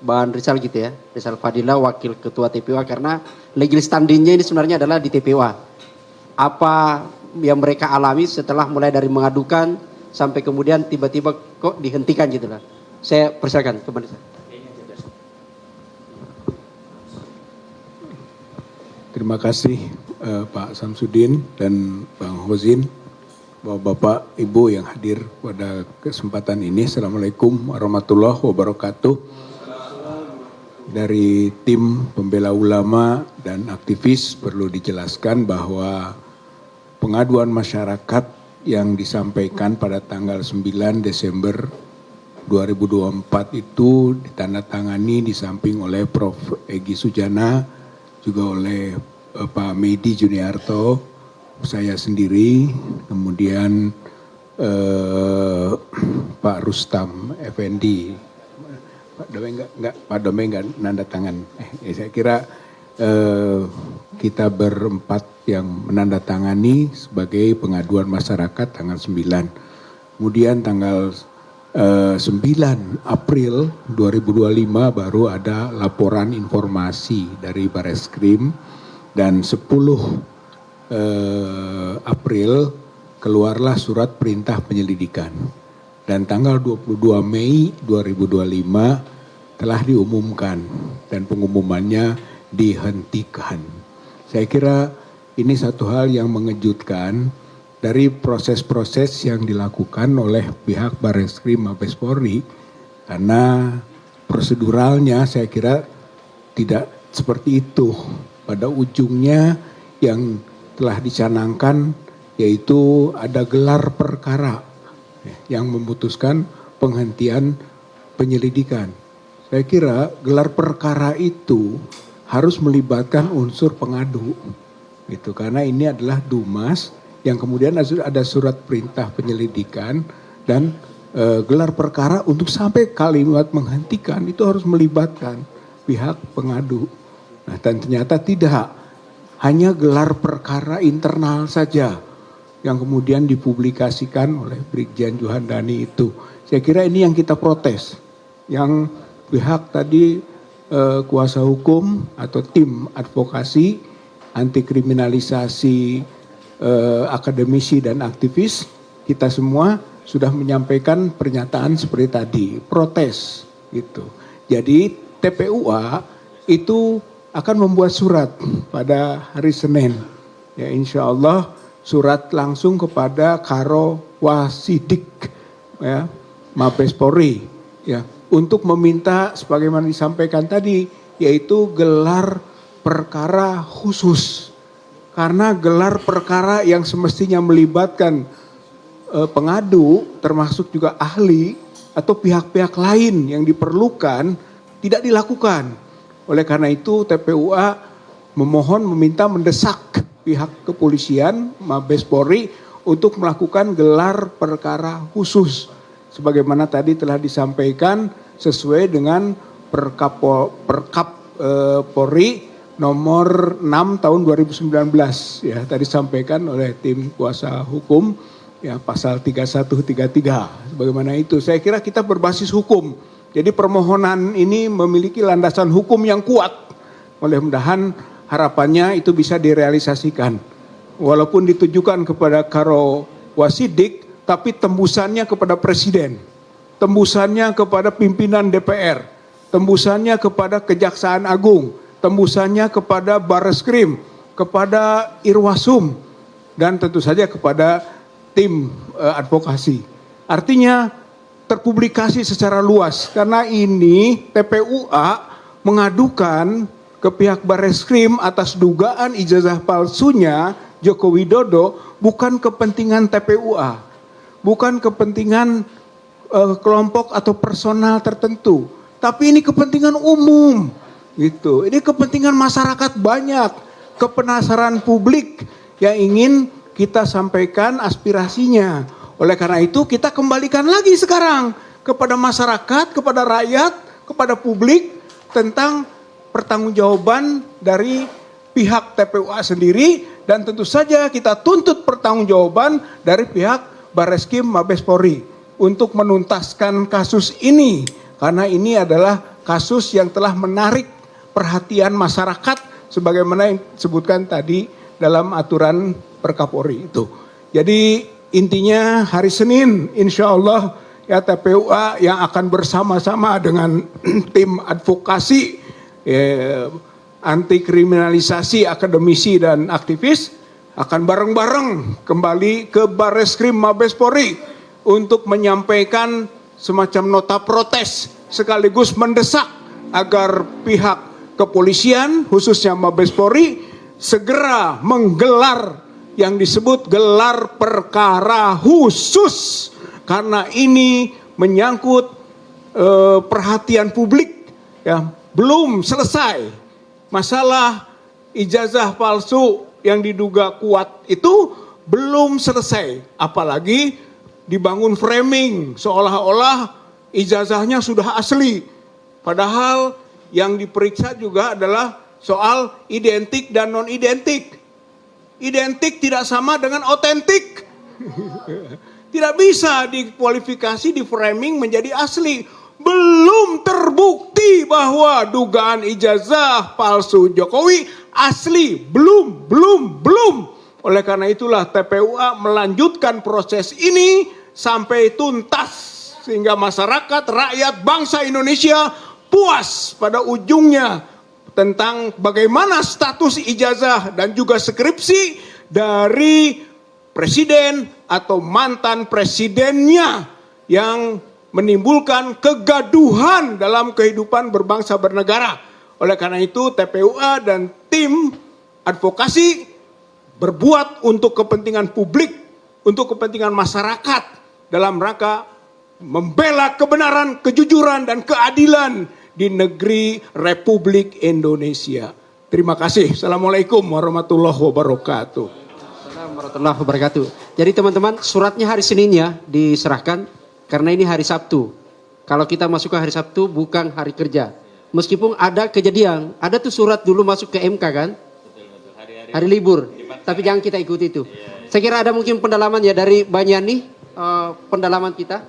Bang Rizal gitu ya, Rizal Fadila Wakil Ketua TPUA, karena legal standingnya ini sebenarnya adalah di TPUA. Apa yang mereka alami setelah mulai dari mengadukan sampai kemudian tiba-tiba kok dihentikan gitu lah. Saya persilakan kepada saya. Terima kasih Pak Samsudin dan Bang Hozin, Bapak Ibu yang hadir pada kesempatan ini. Assalamualaikum warahmatullahi wabarakatuh. Dari tim pembela ulama dan aktivis perlu dijelaskan bahwa pengaduan masyarakat yang disampaikan pada tanggal 9 Desember 2024 itu ditandatangani di samping oleh Prof. Egy Sujana, juga oleh Pak Medi Juniarto, saya sendiri, kemudian Pak Rustam Effendi, Pak Domeng enggak nanda tangan. Saya kira kita berempat yang menandatangani sebagai pengaduan masyarakat tanggal 9. Kemudian tanggal 9 April 2025 baru ada laporan informasi dari Bareskrim, dan 10 April keluarlah surat perintah penyelidikan, dan tanggal 22 Mei 2025 telah diumumkan dan pengumumannya dihentikan. Saya kira ini satu hal yang mengejutkan dari proses-proses yang dilakukan oleh pihak Bareskrim Mabes Polri, karena proseduralnya saya kira tidak seperti itu. Pada ujungnya yang telah dicanangkan yaitu ada gelar perkara yang memutuskan penghentian penyelidikan. Saya kira gelar perkara itu harus melibatkan unsur pengadu, gitu, karena ini adalah Dumas yang kemudian ada surat perintah penyelidikan, dan gelar perkara untuk sampai kalimat menghentikan itu harus melibatkan pihak pengadu. Nah, dan ternyata tidak, hanya gelar perkara internal saja yang kemudian dipublikasikan oleh Brigjen Juhandani itu. Saya kira ini yang kita protes, yang pihak tadi kuasa hukum atau tim advokasi anti kriminalisasi akademisi dan aktivis, kita semua sudah menyampaikan pernyataan seperti tadi, protes gitu. Jadi TPUA itu akan membuat surat pada hari Senin, ya insya Allah, surat langsung kepada Karo Wasidik, ya Mabes Polri, ya untuk meminta sebagaimana disampaikan tadi, yaitu gelar perkara khusus. Karena gelar perkara yang semestinya melibatkan pengadu, termasuk juga ahli atau pihak-pihak lain yang diperlukan, tidak dilakukan. Oleh karena itu TPUA memohon, meminta, mendesak pihak kepolisian, Mabes Polri untuk melakukan gelar perkara khusus. Sebagaimana tadi telah disampaikan sesuai dengan Perkap Polri nomor 6 tahun 2019, ya tadi disampaikan oleh tim kuasa hukum, ya pasal 3133. Sebagaimana itu, saya kira kita berbasis hukum. Jadi permohonan ini memiliki landasan hukum yang kuat. Mudah-mudahan harapannya itu bisa direalisasikan. Walaupun ditujukan kepada Karo Wasidik, tapi tembusannya kepada Presiden, tembusannya kepada pimpinan DPR, tembusannya kepada Kejaksaan Agung, tembusannya kepada Bareskrim, kepada Irwasum, dan tentu saja kepada tim advokasi. Artinya terpublikasi secara luas, karena ini TPUA mengadukan ke pihak Bareskrim atas dugaan ijazah palsunya Joko Widodo, bukan kepentingan TPUA, bukan kepentingan kelompok atau personal tertentu, tapi ini kepentingan umum. Gitu. Ini kepentingan masyarakat banyak, kepenasaran publik yang ingin kita sampaikan aspirasinya. Oleh karena itu kita kembalikan lagi sekarang kepada masyarakat, kepada rakyat, kepada publik tentang pertanggungjawaban dari pihak TPUA sendiri, dan tentu saja kita tuntut pertanggungjawaban dari pihak Bareskrim Mabes Polri untuk menuntaskan kasus ini, karena ini adalah kasus yang telah menarik perhatian masyarakat sebagaimana yang disebutkan tadi dalam aturan Perkapolri itu. Jadi intinya hari Senin insya Allah ya TPUA yang akan bersama-sama dengan tim advokasi anti kriminalisasi akademisi dan aktivis akan bareng-bareng kembali ke Barreskrim Mabes Polri untuk menyampaikan semacam nota protes sekaligus mendesak agar pihak kepolisian khususnya Mabes Polri segera menggelar yang disebut gelar perkara khusus karena ini menyangkut perhatian publik ya, belum selesai masalah ijazah palsu yang diduga kuat itu belum selesai, apalagi dibangun framing seolah-olah ijazahnya sudah asli, padahal yang diperiksa juga adalah soal identik dan non identik. Identik tidak sama dengan otentik. Tidak bisa dikualifikasi, di framing menjadi asli. Belum terbukti bahwa dugaan ijazah palsu Jokowi asli. Belum. Oleh karena itulah TPUA melanjutkan proses ini sampai tuntas. Sehingga masyarakat, rakyat, bangsa Indonesia puas pada ujungnya tentang bagaimana status ijazah dan juga skripsi dari presiden atau mantan presidennya yang menimbulkan kegaduhan dalam kehidupan berbangsa bernegara. Oleh karena itu TPUA dan tim advokasi berbuat untuk kepentingan publik, untuk kepentingan masyarakat dalam rangka membela kebenaran, kejujuran dan keadilan di negeri Republik Indonesia. Terima kasih. Assalamualaikum warahmatullahi wabarakatuh. Assalamualaikum warahmatullahi wabarakatuh. Jadi teman-teman, suratnya hari Senin ya diserahkan karena ini hari Sabtu. Kalau kita masuk ke hari Sabtu bukan hari kerja. Meskipun ada kejadian, ada tuh surat dulu masuk ke MK kan? Hari libur. Tapi jangan kita ikuti itu. Saya kira ada mungkin pendalaman ya dari Banyani, pendalaman kita.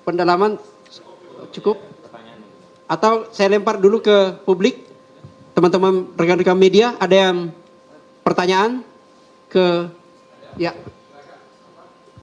Pendalaman cukup? Atau saya lempar dulu ke publik, teman-teman rekan-rekan media, ada yang pertanyaan ke ya.